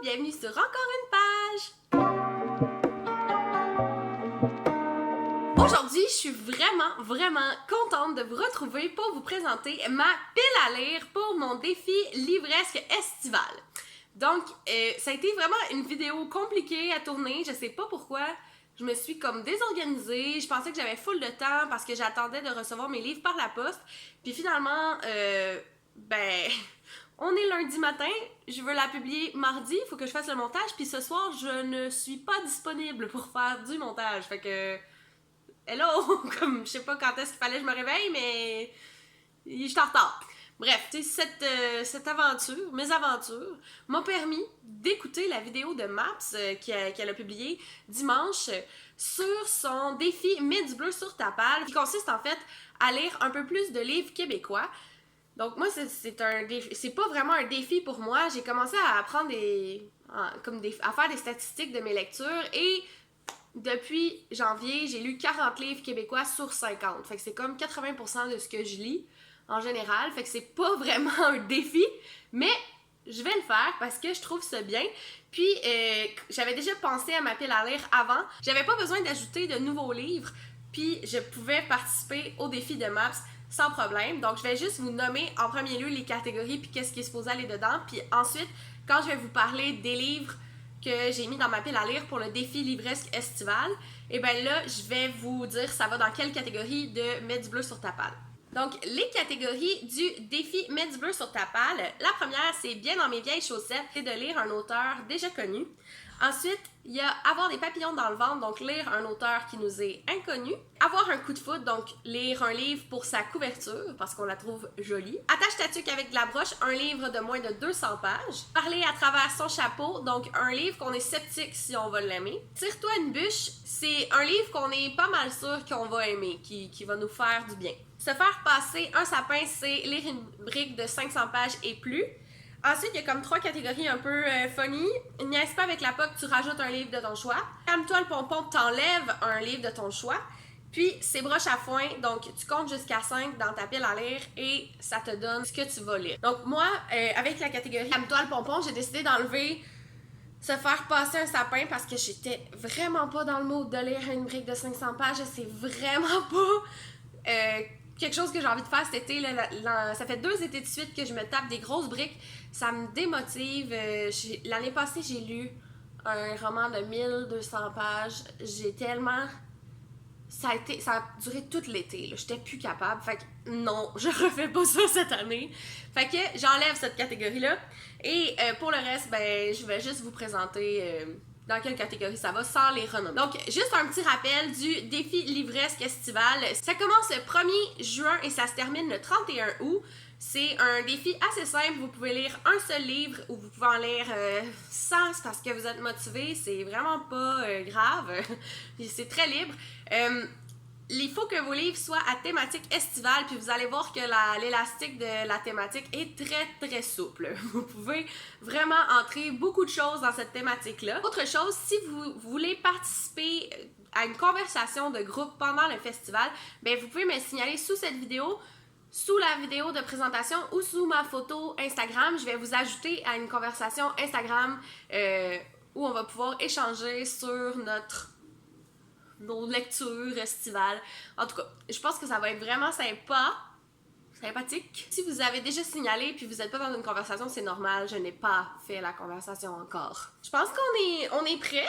bienvenue sur encore une page! Aujourd'hui, je suis vraiment contente de vous retrouver pour vous présenter ma pile à lire pour mon défi livresque estival. Donc, ça a été vraiment une vidéo compliquée à tourner, je sais pas pourquoi. Je me suis comme désorganisée, je pensais que j'avais full de temps parce que j'attendais de recevoir mes livres par la poste. Puis finalement, on est lundi matin, je veux la publier mardi, il faut que je fasse le montage. Puis ce soir, je ne suis pas disponible pour faire du montage. Fait que, hello, comme je sais pas quand est-ce qu'il fallait que je me réveille, mais je suis en retard. Bref, cette aventure, mes aventures, m'ont permis d'écouter la vidéo de Maps qu'elle a publiée dimanche sur son défi Mets du bleu sur ta palle, qui consiste en fait à lire un peu plus de livres québécois. Donc moi, c'est pas vraiment un défi pour moi. J'ai commencé à apprendre à faire des statistiques de mes lectures et depuis janvier, j'ai lu 40 livres québécois sur 50. Fait que c'est comme 80% de ce que je lis en général. Fait que c'est pas vraiment un défi, mais je vais le faire parce que je trouve ça bien. Puis, j'avais déjà pensé à ma pile à lire avant. J'avais pas besoin d'ajouter de nouveaux livres, puis je pouvais participer au défi de Maps sans problème. Donc, je vais juste vous nommer en premier lieu les catégories puis qu'est-ce qui est supposé aller dedans. Puis ensuite, quand je vais vous parler des livres que j'ai mis dans ma pile à lire pour le défi livresque estival, et bien là, je vais vous dire ça va dans quelle catégorie de Mets du bleu sur ta palle. Donc, les catégories du défi Mets du bleu sur ta palle. La première, c'est bien dans mes vieilles chaussettes, c'est de lire un auteur déjà connu. Ensuite, il y a avoir des papillons dans le ventre, donc lire un auteur qui nous est inconnu. Avoir un coup de foudre, donc lire un livre pour sa couverture, parce qu'on la trouve jolie. Attache ta tuque avec de la broche, un livre de moins de 200 pages. Parler à travers son chapeau, donc un livre qu'on est sceptique si on va l'aimer. Tire-toi une bûche, c'est un livre qu'on est pas mal sûr qu'on va aimer, qui va nous faire du bien. Se faire passer un sapin, c'est lire une brique de 500 pages et plus. Ensuite, il y a comme 3 catégories un peu funny. Niaise pas avec la POC, tu rajoutes un livre de ton choix. Calme-toi le pompon, t'enlèves un livre de ton choix. Puis, c'est broche à foin, donc tu comptes jusqu'à 5 dans ta pile à lire et ça te donne ce que tu vas lire. Donc moi, avec la catégorie Calme-toi le pompon, j'ai décidé d'enlever se faire passer un sapin parce que j'étais vraiment pas dans le mood de lire une brique de 500 pages. C'est vraiment pas quelque chose que j'ai envie de faire cet été. Ça fait 2 étés de suite que je me tape des grosses briques. Ça me démotive. L'année passée, j'ai lu un roman de 1200 pages. J'ai tellement... Ça a duré tout l'été. J'étais plus capable. Fait que non, je refais pas ça cette année. Fait que j'enlève cette catégorie-là. Et pour le reste, je vais juste vous présenter... dans quelle catégorie ça va, sans les renommer. Donc, juste un petit rappel du défi livresque estival. Ça commence le 1er juin et ça se termine le 31 août. C'est un défi assez simple. Vous pouvez lire un seul livre ou vous pouvez en lire 100 parce que vous êtes motivé. C'est vraiment pas grave. C'est très libre. Il faut que vos livres soient à thématique estivale, puis vous allez voir que l'élastique de la thématique est très souple. Vous pouvez vraiment entrer beaucoup de choses dans cette thématique-là. Autre chose, si vous voulez participer à une conversation de groupe pendant le festival, vous pouvez me signaler sous cette vidéo, sous la vidéo de présentation ou sous ma photo Instagram. Je vais vous ajouter à une conversation Instagram où on va pouvoir échanger sur nos lectures estivales. En tout cas, je pense que ça va être vraiment sympathique. Si vous avez déjà signalé puis vous n'êtes pas dans une conversation, c'est normal, je n'ai pas fait la conversation encore. Je pense qu'on est prêt.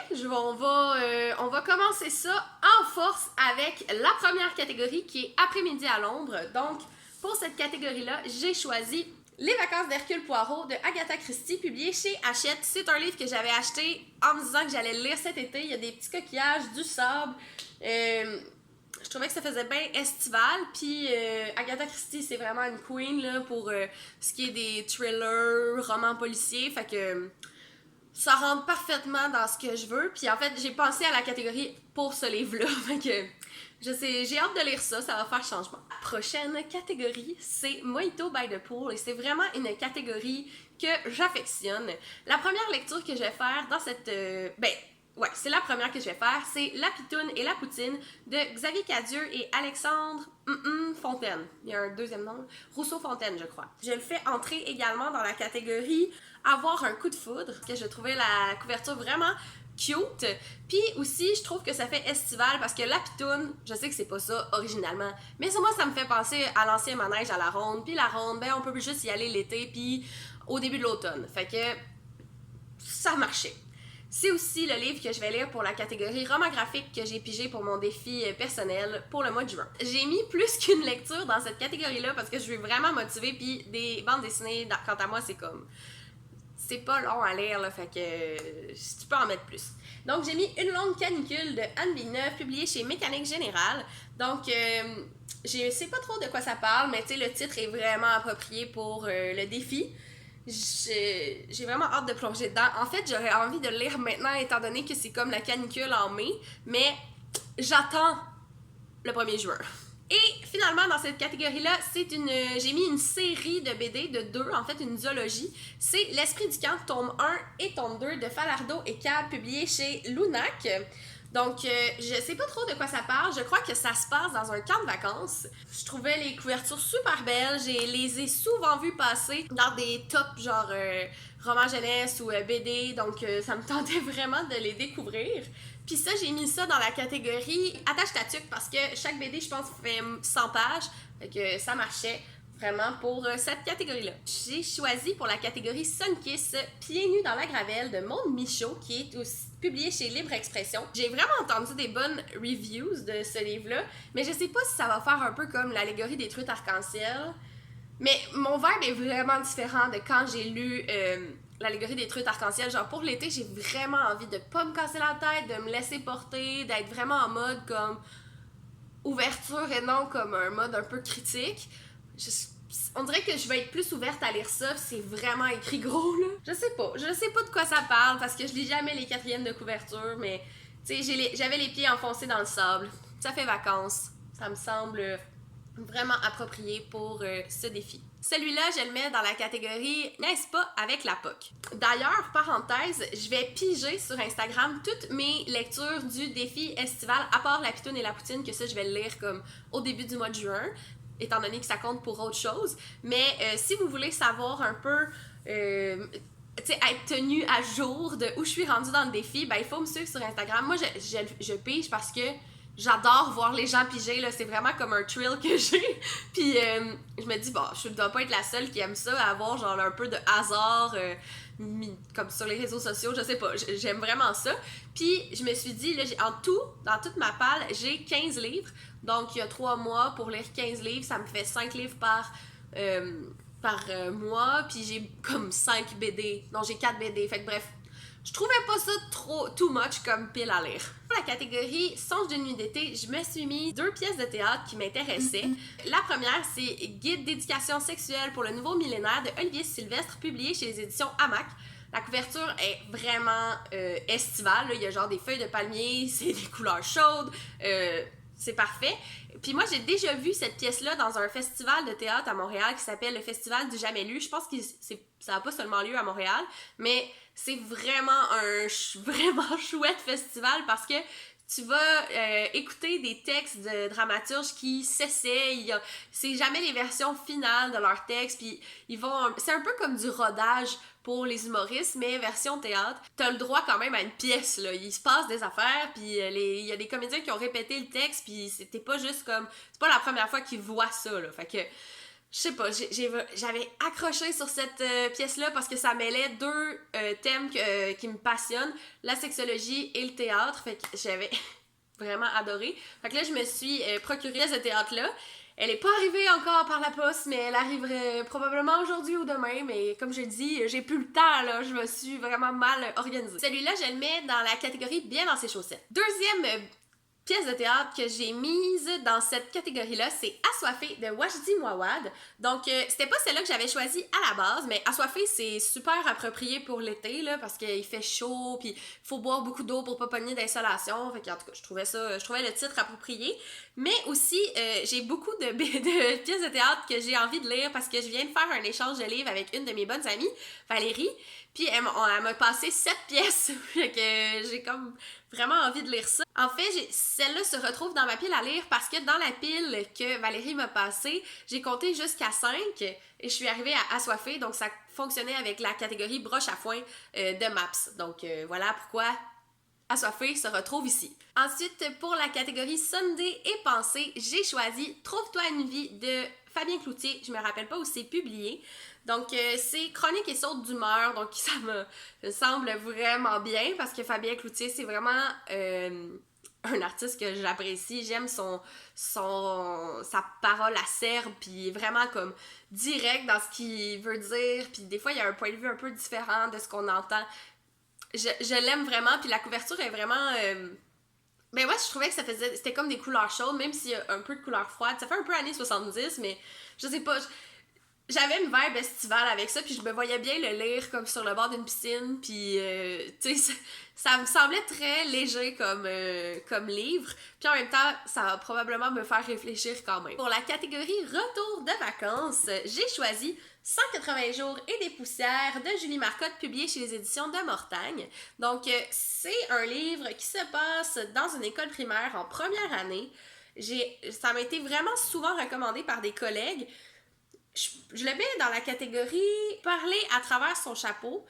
On va commencer ça en force avec la première catégorie qui est après-midi à l'ombre. Donc, pour cette catégorie-là, j'ai choisi Les vacances d'Hercule Poirot de Agatha Christie, publié chez Hachette. C'est un livre que j'avais acheté en me disant que j'allais le lire cet été. Il y a des petits coquillages, du sable. Je trouvais que ça faisait bien estival. Puis Agatha Christie, c'est vraiment une queen là, pour ce qui est des thrillers, romans policiers. Fait que ça rentre parfaitement dans ce que je veux. Puis en fait, j'ai pensé à la catégorie pour ce livre-là. Fait que j'ai hâte de lire ça, ça va faire changement. La prochaine catégorie, c'est Mojito by the Pool et c'est vraiment une catégorie que j'affectionne. La première lecture que je vais faire dans cette... c'est la première que je vais faire, c'est La Pitoune et la Poutine de Xavier Cadieux et Alexandre Fontaine. Il y a un deuxième nom, Rousseau-Fontaine, je crois. Je le fais entrer également dans la catégorie avoir un coup de foudre, que je trouvais la couverture vraiment cute. Puis aussi, je trouve que ça fait estival parce que la pitoune, je sais que c'est pas ça originalement, mais moi, ça me fait penser à l'ancien manège à la ronde. Puis la ronde, ben on peut juste y aller l'été, puis au début de l'automne. Fait que ça marchait. C'est aussi le livre que je vais lire pour la catégorie roman graphique que j'ai pigé pour mon défi personnel pour le mois de juin. J'ai mis plus qu'une lecture dans cette catégorie-là parce que je suis vraiment motivée, puis des bandes dessinées, quant à moi, c'est comme... C'est pas long à lire, là, fait que tu peux en mettre plus. Donc, j'ai mis Une longue canicule de Anne Villeneuve, publiée chez Mécanique Générale. Donc, je sais pas trop de quoi ça parle, mais tu sais, le titre est vraiment approprié pour le défi. J'ai vraiment hâte de plonger dedans. En fait, j'aurais envie de le lire maintenant, étant donné que c'est comme la canicule en mai, mais j'attends le 1er juin. Et finalement, dans cette catégorie-là, j'ai mis une série de BD de 2, en fait une zoologie. C'est L'Esprit du camp, tome 1 et tome 2 de Falardeau et Cab, publié chez Lunac. Donc, je sais pas trop de quoi ça parle. Je crois que ça se passe dans un camp de vacances. Je trouvais les couvertures super belles. Je les ai souvent vues passer dans des tops genre romans jeunesse ou BD. Donc, ça me tentait vraiment de les découvrir. Puis ça, j'ai mis ça dans la catégorie attache ta tuque parce que chaque BD, je pense, fait 100 pages. Fait que ça marchait vraiment pour cette catégorie-là. J'ai choisi pour la catégorie Sunkiss Pieds nus dans la gravelle de Maude Michaud, qui est aussi publié chez Libre Expression. J'ai vraiment entendu des bonnes reviews de ce livre-là, mais je sais pas si ça va faire un peu comme l'allégorie des truites arc-en-ciel. Mais mon vibe est vraiment différent de quand j'ai lu l'allégorie des truites arc-en-ciel. Genre pour l'été, j'ai vraiment envie de pas me casser la tête, de me laisser porter, d'être vraiment en mode comme ouverture et non comme un mode un peu critique. On dirait que je vais être plus ouverte à lire ça, c'est vraiment écrit gros là. Je sais pas de quoi ça parle parce que je lis jamais les quatrièmes de couverture, mais tu sais, j'avais les pieds enfoncés dans le sable. Ça fait vacances, ça me semble vraiment approprié pour ce défi. Celui-là, je le mets dans la catégorie N'est-ce pas avec la POC. D'ailleurs, parenthèse, je vais piger sur Instagram toutes mes lectures du défi estival, à part La Pitoune et la Poutine, que ça, je vais le lire comme au début du mois de juin, étant donné que ça compte pour autre chose. Mais si vous voulez savoir un peu... être tenu à jour de où je suis rendue dans le défi, ben il faut me suivre sur Instagram. Moi, je pige parce que j'adore voir les gens piger, là. C'est vraiment comme un thrill que j'ai. Puis je me dis, bon, je dois pas être la seule qui aime ça, avoir genre un peu de hasard comme sur les réseaux sociaux, je sais pas, j'aime vraiment ça. Puis je me suis dit, là, en tout, dans toute ma palle, j'ai 15 livres. Donc il y a 3 mois pour lire 15 livres, ça me fait 5 livres par mois, puis j'ai comme 5 BD. Non, j'ai 4 BD, fait que bref, je trouvais pas ça too much comme pile à lire. Pour la catégorie Songe de nuit d'été, je me suis mis 2 pièces de théâtre qui m'intéressaient. La première, c'est Guide d'éducation sexuelle pour le nouveau millénaire de Olivier Sylvestre, publié chez les éditions Hamac. La couverture est vraiment estivale, là. Il y a genre des feuilles de palmier, c'est des couleurs chaudes, c'est parfait. Puis moi, j'ai déjà vu cette pièce-là dans un festival de théâtre à Montréal qui s'appelle le Festival du Jamais Lu. Je pense que ça n'a pas seulement lieu à Montréal, mais c'est vraiment un vraiment chouette festival parce que tu vas écouter des textes de dramaturges qui s'essayent. C'est jamais les versions finales de leurs textes. Puis c'est un peu comme du rodage pour les humoristes, mais version théâtre. T'as le droit quand même à une pièce, là. Il se passe des affaires, puis il y a des comédiens qui ont répété le texte, puis c'était pas juste comme... C'est pas la première fois qu'ils voient ça, là. Fait que... Je sais pas, j'avais accroché sur cette pièce-là parce que ça mêlait 2 thèmes qui me passionnent, la sexologie et le théâtre, fait que j'avais vraiment adoré. Fait que là, je me suis procuré ce théâtre-là. Elle est pas arrivée encore par la poste, mais elle arriverait probablement aujourd'hui ou demain, mais comme je dis, j'ai plus le temps, là, je me suis vraiment mal organisée. Celui-là, je le mets dans la catégorie bien dans ses chaussettes. Deuxième pièce de théâtre que j'ai mise dans cette catégorie-là, c'est Assoiffé de Wajdi Mouawad. Donc, c'était pas celle-là que j'avais choisie à la base, mais Assoiffé, c'est super approprié pour l'été, là, parce qu'il fait chaud, puis il faut boire beaucoup d'eau pour pas pogner d'insolation. Fait qu'en tout cas, je trouvais le titre approprié. Mais aussi, j'ai beaucoup de pièces de théâtre que j'ai envie de lire parce que je viens de faire un échange de livres avec une de mes bonnes amies, Valérie. Puis elle m'a passé 7 pièces. Fait que j'ai comme vraiment envie de lire ça. En fait, celle-là se retrouve dans ma pile à lire parce que dans la pile que Valérie m'a passée, j'ai compté jusqu'à 5 et je suis arrivée à Assoiffée. Donc ça fonctionnait avec la catégorie broche à foin de Maps. Donc voilà pourquoi Assoiffée se retrouve ici. Ensuite, pour la catégorie Sunday et pensée, j'ai choisi Trouve-toi une vie de Fabien Cloutier. Je me rappelle pas où c'est publié. Donc, c'est chronique et saute d'humeur. Donc, ça me semble vraiment bien parce que Fabien Cloutier, c'est vraiment un artiste que j'apprécie. J'aime sa parole acerbe, puis vraiment comme direct dans ce qu'il veut dire. Puis des fois, il y a un point de vue un peu différent de ce qu'on entend. Je l'aime vraiment, puis la couverture est vraiment... Ben ouais, je trouvais que c'était comme des couleurs chaudes, même s'il y a un peu de couleurs froides. Ça fait un peu années 70, mais je sais pas... J'avais une vibe estivale avec ça, puis je me voyais bien le lire comme sur le bord d'une piscine, puis tu sais, ça me semblait très léger comme livre, puis en même temps, ça va probablement me faire réfléchir quand même. Pour la catégorie retour de vacances, j'ai choisi 180 jours et des poussières de Julie Marcotte, publié chez les éditions de Mortagne. Donc, c'est un livre qui se passe dans une école primaire en première année. Ça m'a été vraiment souvent recommandé par des collègues. Je le mets dans la catégorie parler à travers son chapeau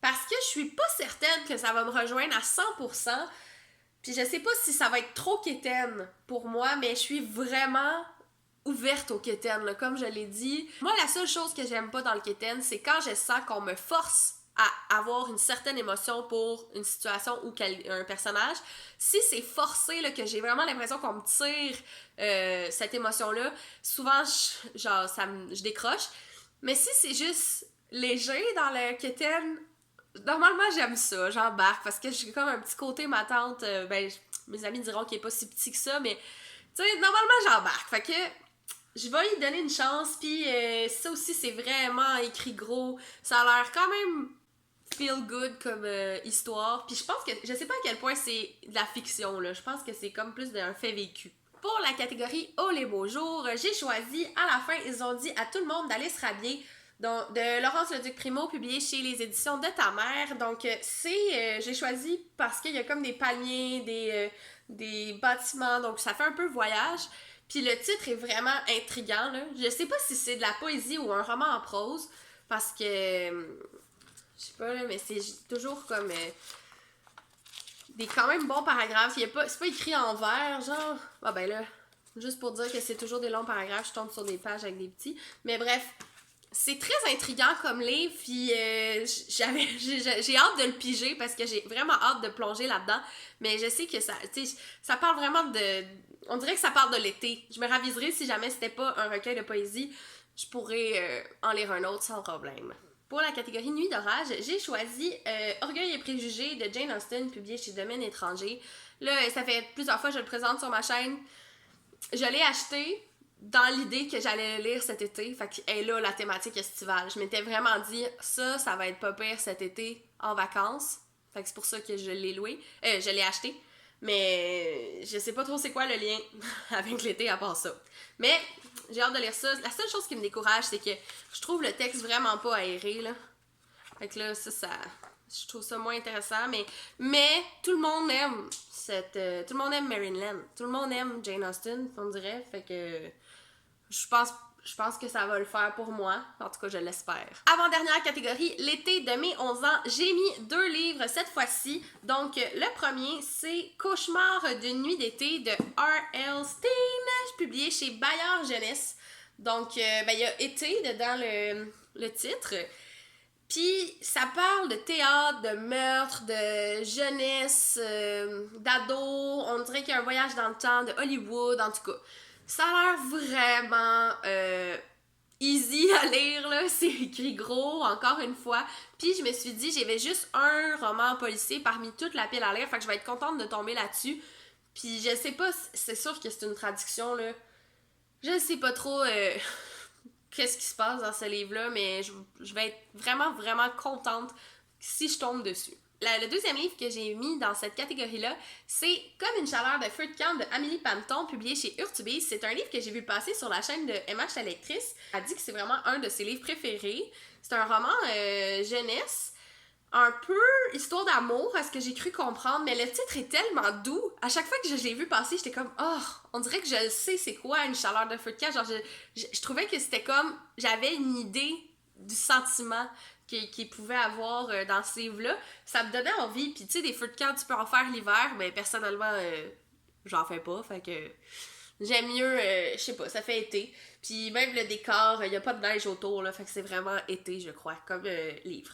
parce que je suis pas certaine que ça va me rejoindre à 100%. Puis je sais pas si ça va être trop quétaine pour moi, mais je suis vraiment ouverte au quétaine, là, comme je l'ai dit. Moi, la seule chose que j'aime pas dans le quétaine, c'est quand je sens qu'on me force à avoir une certaine émotion pour une situation ou un personnage. Si c'est forcé, là, que j'ai vraiment l'impression qu'on me tire cette émotion-là, souvent, je décroche. Mais si c'est juste léger dans le quétaine, normalement, j'aime ça, j'embarque, parce que j'ai comme un petit côté, ma tante, mes amis diront qu'il est pas si petit que ça, mais, tu sais, normalement, j'embarque. Fait que je vais lui donner une chance, puis ça aussi, c'est vraiment écrit gros. Ça a l'air quand même feel good comme histoire. Puis je pense que, je sais pas à quel point c'est de la fiction, là. Je pense que c'est comme plus d'un fait vécu. Pour la catégorie Oh les beaux jours, j'ai choisi, à la fin, ils ont dit à tout le monde d'aller se rhabiller. Donc, de Laurence Leduc-Primo, publié chez les éditions de ta mère. Donc, j'ai choisi parce qu'il y a comme des palmiers, des bâtiments, donc ça fait un peu voyage. Puis le titre est vraiment intriguant, là. Je sais pas si c'est de la poésie ou un roman en prose, parce que... je sais pas, là, mais c'est toujours comme... des quand même bons paragraphes. C'est pas écrit en vers, genre... Ah ben là, juste pour dire que c'est toujours des longs paragraphes, je tombe sur des pages avec des petits. Mais bref, c'est très intriguant comme livre, puis j'ai hâte de le piger parce que j'ai vraiment hâte de plonger là-dedans. Mais je sais que ça parle vraiment de... On dirait que ça parle de l'été. Je me raviserai si jamais c'était pas un recueil de poésie. Je pourrais en lire un autre sans problème. Pour la catégorie Nuit d'orage, j'ai choisi Orgueil et préjugés de Jane Austen, publié chez Domaine étranger. Là, ça fait plusieurs fois que je le présente sur ma chaîne. Je l'ai acheté dans l'idée que j'allais le lire cet été. Fait que, et là, la thématique estivale. Je m'étais vraiment dit, ça va être pas pire cet été en vacances. Fait que c'est pour ça que je l'ai loué. Je l'ai acheté. Mais je sais pas trop c'est quoi le lien avec l'été à part ça. Mais j'ai hâte de lire ça. La seule chose qui me décourage, c'est que je trouve le texte vraiment pas aéré, là. Fait que là, je trouve ça moins intéressant. Mais tout le monde aime tout le monde aime Maryland. Tout le monde aime Jane Austen, on dirait. Fait que je pense que ça va le faire pour moi. En tout cas, je l'espère. Avant-dernière catégorie, l'été de mes 11 ans. J'ai mis 2 livres cette fois-ci. Donc, le premier, c'est Cauchemar d'une nuit d'été de R.L. Stein, publié chez Bayard Jeunesse. Donc, il y a été dedans le titre. Puis, ça parle de théâtre, de meurtre, de jeunesse, d'ado. On dirait qu'il y a un voyage dans le temps, de Hollywood, en tout cas. Ça a l'air vraiment easy à lire, là. C'est écrit gros, encore une fois. Puis je me suis dit, j'avais juste un roman policier parmi toute la pile à lire, fait que je vais être contente de tomber là-dessus. Puis je sais pas, c'est sûr que c'est une traduction, là. Je sais pas trop qu'est-ce qui se passe dans ce livre-là, mais je vais être vraiment, vraiment contente si je tombe dessus. Le deuxième livre que j'ai mis dans cette catégorie-là, c'est Comme une chaleur de feu de camp de Amélie Panton, publié chez Urtubise. C'est un livre que j'ai vu passer sur la chaîne de MH la lectrice. Elle dit que c'est vraiment un de ses livres préférés. C'est un roman jeunesse. un peu histoire d'amour, à ce que j'ai cru comprendre, mais le titre est tellement doux. À chaque fois que je l'ai vu passer, j'étais comme, oh, on dirait que je le sais c'est quoi une chaleur de feu de camp. Genre, je trouvais que c'était comme, j'avais une idée du sentiment qu'il pouvait avoir dans ce livre-là. Ça me donnait envie, puis tu sais, des feux de camp, tu peux en faire l'hiver, mais personnellement, j'en fais pas, fait que j'aime mieux, je sais pas, ça fait été. Puis même le décor, il y a pas de neige autour, là, fait que c'est vraiment été, je crois, comme livre.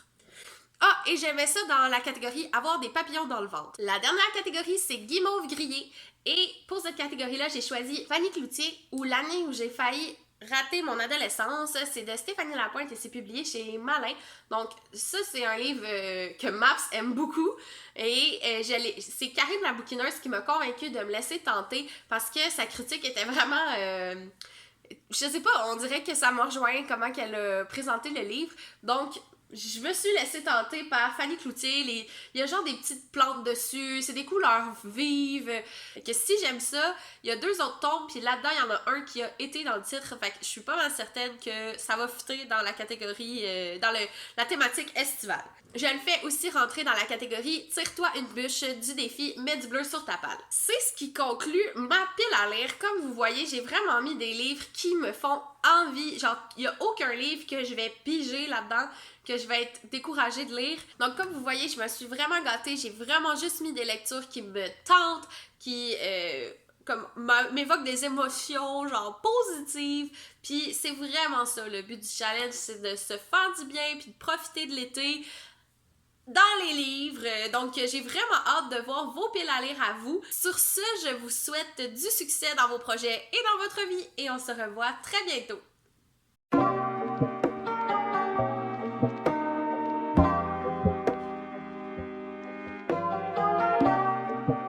Ah, et j'aimais ça dans la catégorie avoir des papillons dans le ventre. La dernière catégorie, c'est guimauve grillé. Et pour cette catégorie-là, j'ai choisi Fanny Cloutier, ou l'année où j'ai failli rater mon adolescence. C'est de Stéphanie Lapointe et c'est publié chez Malin. Donc, ça, c'est un livre que Maps aime beaucoup. Et c'est Karine la bouquineuse qui m'a convaincue de me laisser tenter parce que sa critique était vraiment. Je sais pas, on dirait que ça m'a rejoint comment qu'elle a présenté le livre. Donc, je me suis laissée tenter par Fanny Cloutier. Il y a genre des petites plantes dessus, c'est des couleurs vives. Fait que si j'aime ça, il y a 2 autres tombes, puis là-dedans, il y en a un qui a été dans le titre. Fait que je suis pas mal certaine que ça va fitter dans la catégorie, la thématique estivale. Je le fais aussi rentrer dans la catégorie Tire-toi une bûche du défi Mets du bleu sur ta palle. C'est ce qui conclut ma pile à lire. Comme vous voyez, j'ai vraiment mis des livres qui me font envie. Genre, il n'y a aucun livre que je vais piger là-dedans, que je vais être découragée de lire. Donc, comme vous voyez, je me suis vraiment gâtée. J'ai vraiment juste mis des lectures qui me tentent, qui comme m'évoquent des émotions genre positives. Puis c'est vraiment ça, le but du challenge, c'est de se faire du bien puis de profiter de l'été dans les livres. Donc, j'ai vraiment hâte de voir vos piles à lire à vous. Sur ce, je vous souhaite du succès dans vos projets et dans votre vie et on se revoit très bientôt.